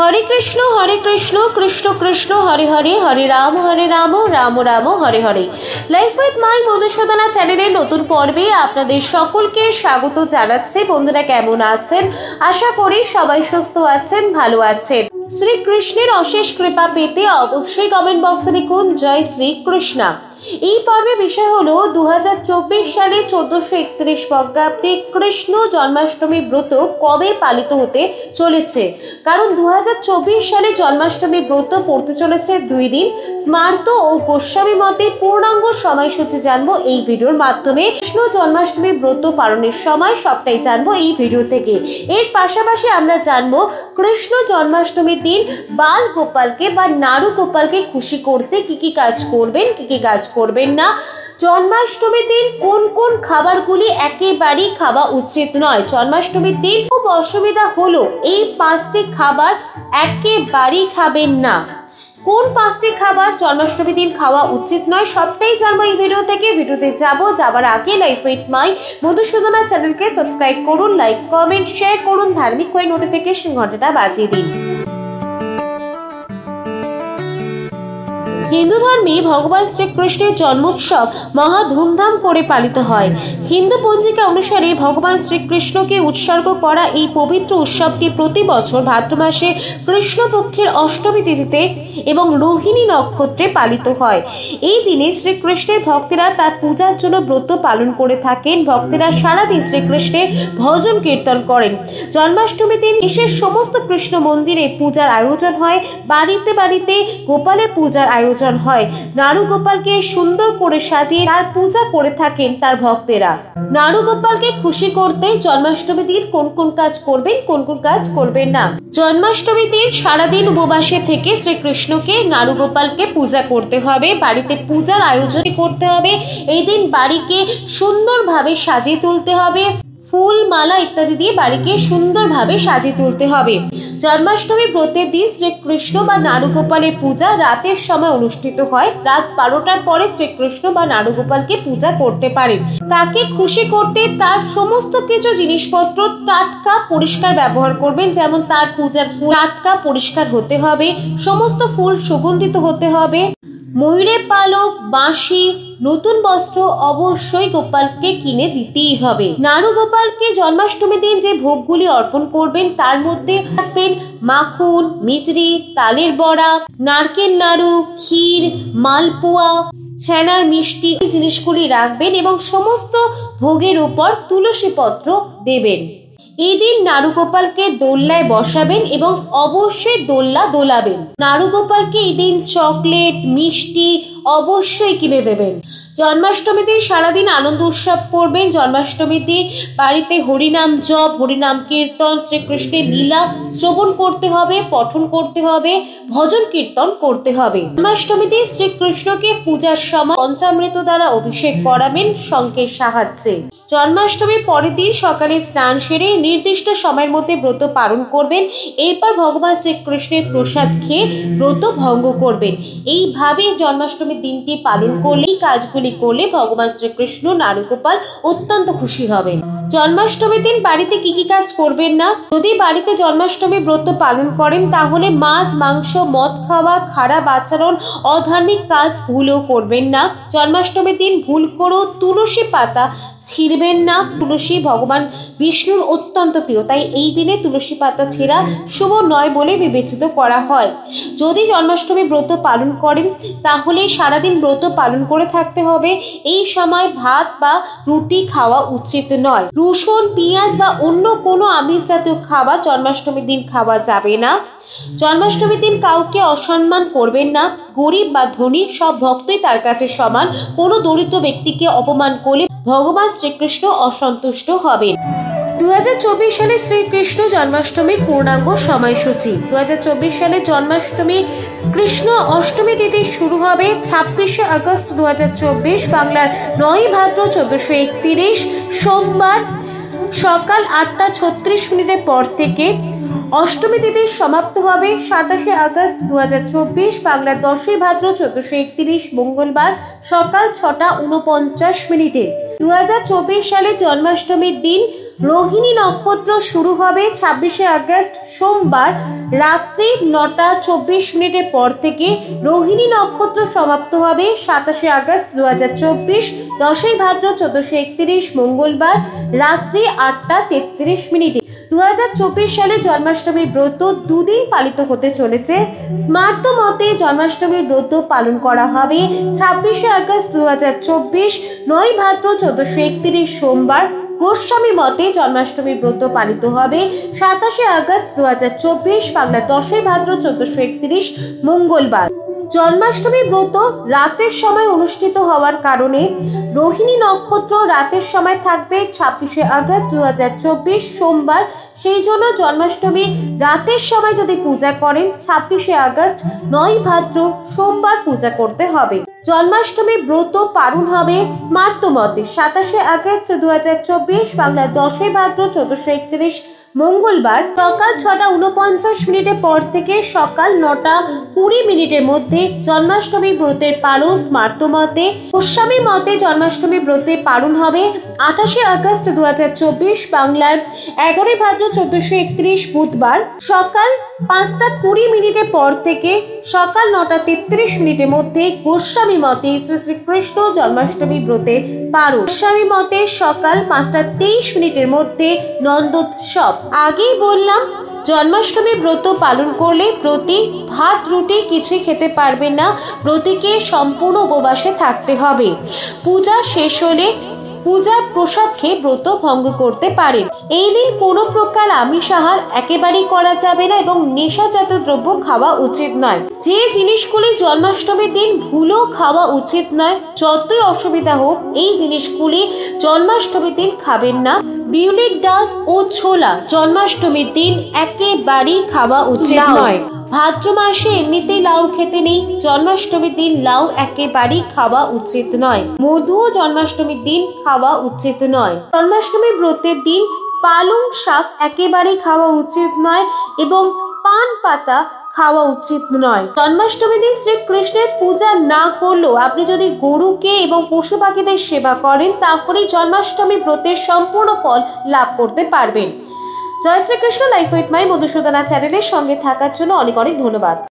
Hare Krishna Krishna Krishna Hare Hare Hare Ram Ram Ram Hare Hare. Life with my Madhusudana चैनेले नतून पर्वे आपनादेर सकलके स्वागत जानाচ্ছি। बंधुरा केमन आছেন? आशा करी सबाई सुस्थ आছেন, भालो आছেন। श्री कृष्णेर अशेष कृपा पेते अवश्यई कमेंट बक्से लिखुन जय श्री कृष्ण। এই পর্বে বিষয় হলো 2024 সালে 1431 বঙ্গাব্দে কৃষ্ণ জন্মাষ্টমী ব্রত কবে পালিত হতে চলেছে। কারণ 2024 সালে জন্মাষ্টমী ব্রত পড়তে চলেছে 2 দিন। স্মার্ত ও গোস্বামী মতে পূর্ণাঙ্গ সময়সূচি জানবো এই ভিডিওর মাধ্যমে। কৃষ্ণ জন্মাষ্টমী ব্রত পালনের সময় সবটাই জানবো এই ভিডিও থেকে। এর পাশাপাশি আমরা জানবো কৃষ্ণ জন্মাষ্টমীর দিন বাল গোপালকে বা নারু গোপালকে খুশি করতে কি কি কাজ করবেন, কি কি কাজ করবেন না, জন্মাষ্টমীর দিন কোন কোন খাবারগুলি একেবারেই খাওয়া উচিত নয়, জন্মাষ্টমীর দিন খুব অসুবিধা হলো এই 5টি খাবার একেবারেই খাবেন না, কোন 5টি খাবার জন্মাষ্টমীর দিন খাওয়া উচিত নয়, সবটাই জানবো এই ভিডিও থেকে। ভিডিওতে যাবার আগে লাইফ উইথ মাই মধুসূদনা চ্যানেলকে সাবস্ক্রাইব করুন, লাইক কমেন্ট শেয়ার করুন, ধার্মিক হয়ে নোটিফিকেশন ঘন্টাটা বাজিয়ে দিন। हिंदू धर्मे भगवान श्रीकृष्णेर जन्मोत्सव महा धूमधाम करे पालित हय। हिंदू पंजिका अनुसारे भगवान श्रीकृष्णके उत्सर्ग करा এই पवित्र उत्सवटी प्रति बछर भाद्र मासे कृष्णपक्षेर अष्टमी तिथिते এবং रोहिणी नक्षत्रे पालित हय। এই দিনে শ্রীকৃষ্ণের ভক্তরা তার পূজার জন্য ব্রত পালন করে থাকেন। ভক্তরা সারা দিন শ্রীকৃষ্ণের ভজন কীর্তন করেন। জন্মাষ্টমীর দিন দেশের সমস্ত কৃষ্ণ মন্দিরে পূজার আয়োজন হয়। বাড়িতে বাড়িতে গোপালের পূজার আয়োজন হয়। নারু গোপালকে সুন্দর করে সাজিয়ে তার পূজা করে থাকেন তার ভক্তেরা। নারু গোপালকে খুশি করতে জন্মাষ্টমী দিন কোন কোন কাজ করবেন, কোন কোন কাজ করবেন না। জন্মাষ্টমী দিন সারাদিন উপবাসে থেকে শ্রীকৃষ্ণকে নারু গোপালকে পূজা করতে হবে, বাড়িতে পূজার আয়োজন করতে হবে। এই দিন বাড়িকে সুন্দরভাবে সাজিয়ে তুলতে হবে, ফুল মালা ইত্যাদি দিয়ে বাড়িকে সুন্দরভাবে সাজিয়ে তুলতে হবে। জন্মাষ্টমী ব্রতের দিন শ্রীকৃষ্ণ বা নারুগোপালের পূজা রাতের সময় অনুষ্ঠিত হয়। রাত 12টার পরে শ্রীকৃষ্ণ বা নারুগোপালকে পূজা করতে পারেন। তাকে খুশি করতে তার সমস্ত কিছু জিনিসপত্র টাটকা পরিষ্কার ব্যবহার করবেন। যেমন তার পূজার ফুল টাটকা পরিষ্কার হতে হবে, সমস্ত ফুল সুগন্ধিত হতে হবে, ময়ূরের পালক, বাঁশি, নতুন বস্ত্র অবশ্যই গোপালকে কিনে দিতেই হবে। নারু গোপালকে জন্মাষ্টমী দিন যে ভোগগুলি অর্পণ করবেন তার মধ্যে থাকবেন মাখন, মিচড়ি, তালের বড়া, নারকেল নাড়ু, ক্ষীর, মালপোয়া, ছানার মিষ্টি, এই জিনিসগুলি রাখবেন এবং সমস্ত ভোগের উপর তুলসী পত্র দেবেন। এই দিন নারু গোপালকে দোলনায় বসাবেন এবং অবশ্যই দোলনা দোলাবেন। নারু গোপালকে এই দিন চকলেট, মিষ্টি অবশ্যই কিনে দেবেন। জন্মাষ্টমীর দিন সারাদিন আনন্দ উৎসব করবেন। জন্মাষ্টমীর দিন বাড়িতে হরিনাম জপ, হরিনাম কীর্তন, শ্রীকৃষ্ণের লীলা শ্রবণ করতে হবে, পঠন করতে হবে, ভজন কীর্তন করতে হবে। জন্মাষ্টমীর দিন শ্রীকৃষ্ণকে পূজার সময় পঞ্চামৃত দ্বারা অভিষেক করাবেন শঙ্খের সাহায্যে। জন্মাষ্টমীর পরের দিন সকালে স্নান সেরে নির্দিষ্ট সময়ের মধ্যে ব্রত পালন করবেন। এরপর ভগবান শ্রীকৃষ্ণের প্রসাদ খেয়ে ব্রত ভঙ্গ করবেন। এইভাবে জন্মাষ্টমীর দিনটি পালন করলে, এই কাজগুলি করলে ভগবান শ্রীকৃষ্ণ নারুগোপাল অত্যন্ত খুশি হবেন। জন্মাষ্টমীর দিন বাড়িতে কি কি কাজ করবেন না। যদি বাড়িতে জন্মাষ্টমী ব্রত পালন করেন তাহলে মাছ, মাংস, মদ খাওয়া, খারাপ আচরণ, অধার্মিক কাজ ভুলও করবেন না। জন্মাষ্টমীর দিন ভুল করেও তুলসী পাতা ছিঁড়বেন না। তুলসী ভগবান বিষ্ণুর অত্যন্ত প্রিয়, তাই এই দিনে তুলসী পাতা ছেঁড়া শুভ নয় বলে বিবেচিত করা হয়। যদি জন্মাষ্টমী ব্রত পালন করেন তাহলে সারাদিন ব্রত পালন করে থাকতে হবে। এই সময় ভাত বা রুটি খাওয়া উচিত নয়। রসুন, পেঁয়াজ বা অন্য কোনো আমিষ জাতীয় খাবার জন্মাষ্টমীর দিন খাওয়া যাবে না। জন্মাষ্টমীর দিন কাউকে অসম্মান করবেন না। গরিব বা ধনী সব ভক্তই তার কাছে সমান। কোনো দরিদ্র ব্যক্তিকে অপমান করলে ভগবান শ্রীকৃষ্ণ অসন্তুষ্ট হবেন। 2024 সালে শ্রীকৃষ্ণ জন্মাষ্টমীর পূর্ণাঙ্গ সময়সূচি। 2024 সালে জন্মাষ্টমী কৃষ্ণ অষ্টমী তিথি শুরু হবে 26শে আগস্ট 2024, বাংলার 9 ভাদ্র 1431 সোমবার সকাল 8টা 36 মিনিটের পর থেকে অষ্টমী তিথি সমাপ্ত হবে 27 আগস্ট 2024 বাংলার 10ই ভাদ্র 1431 মঙ্গলবার সকাল 6:49 2024 সালে জন্মাষ্টমীর দিন রোহিণী নক্ষত্র শুরু হবে 26 আগস্ট সোমবার রাত্রি 9:24 পর থেকে। রোহিণী নক্ষত্র সমাপ্ত হবে 27 আগস্ট 2024 10ই ভাদ্র 1431 মঙ্গলবার রাত্রি 8:33। 2024 সালে জন্মাষ্টমীর ব্রত দুদিন পালিত হতে চলেছে। স্মার্ত মতে জন্মাষ্টমীর ব্রত পালন করা হবে 26 আগস্ট 2024 9 ভাদ্র 1431 সোমবার। গোস্বামী মতে জন্মাষ্টমী ব্রত পালিত হবে 27 আগস্ট 2024 বাংলা 10ই ভাদ্র 1431 মঙ্গলবার। জন্মাষ্টমী ব্রত রাতের সময় অনুষ্ঠিত হওয়ার কারণে রোহিণী নক্ষত্র রাতের সময় থাকবে 26 আগস্ট 2024 সোমবার। সেই জন্য জন্মাষ্টমী রাতের সময় যদি পূজা করেন 26 আগস্ট 9 ভাদ্র সোমবার পূজা করতে হবে। জন্মাষ্টমী ব্রত পালন হবে স্মার্ত মতে 27 আগস্ট 2024 বাংলা 10ই ভাদ্র 1431 মঙ্গলবার সকাল 6:49 পর থেকে সকাল 9:20 মধ্যে জন্মাষ্টমী ব্রতের পালন স্মার্ত মতে। গোস্বামী মতে জন্মাষ্টমী ব্রতের পালন হবে 28 আগস্ট 2024 বাংলার 11 ভাদ্র 1431 বুধবার সকাল 5:20 পর থেকে সকাল 9:33 মধ্যে। গোস্বামী মতে শ্রীকৃষ্ণ জন্মাষ্টমী ব্রতের পালন। গোস্বামী মতে সকাল 5:23 মধ্যে নন্দোৎসব। আগেই বললাম জন্মাষ্টমী ব্রত পালন করলে প্রতি ভাত রুটি কিছুই খেতে পারবে না, প্রতিকে সম্পূর্ণ উপবাসে থাকতে হবে। পূজা শেষ হলে পূজার প্রসাদ খেয়ে ব্রত ভঙ্গ করতে পারেন। এই দিন কোনো প্রকার আমিষ আহার একেবারেই করা যাবে না এবং নেশাজাত দ্রব্য খাওয়া উচিত নয়। যে জিনিসগুলি জন্মাষ্টমীর দিন ভুলেও খাওয়া উচিত নয়, যতই অসুবিধা হোক এই জিনিসগুলি জন্মাষ্টমীর দিন খাবেন না। বিউলির ডাল ও ছোলা জন্মাষ্টমীর দিন একেবারেই খাওয়া উচিত নয়। ভাদ্র মাসে এমনিতেই লাউ খেতে নেই, জন্মাষ্টমীর দিন লাউ একেবারেই খাওয়া উচিত নয়। মধুও জন্মাষ্টমীর দিন খাওয়া উচিত নয়। জন্মাষ্টমী ব্রতের দিন পালং শাক একেবারেই খাওয়া উচিত নয় এবং পান পাতা খাওয়া উচিত নয়। জন্মাষ্টমী দিন শ্রীকৃষ্ণের পূজা না করলেও আপনি যদি গরুকে এবং পশু পাখিদের সেবা করেন তাহলে জন্মাষ্টমী ব্রতের সম্পূর্ণ ফল লাভ করতে পারবেন। জয় Shrikrishna. Life with my Madhusudana চ্যানেলের সঙ্গে থাকার জন্য অনেক অনেক ধন্যবাদ।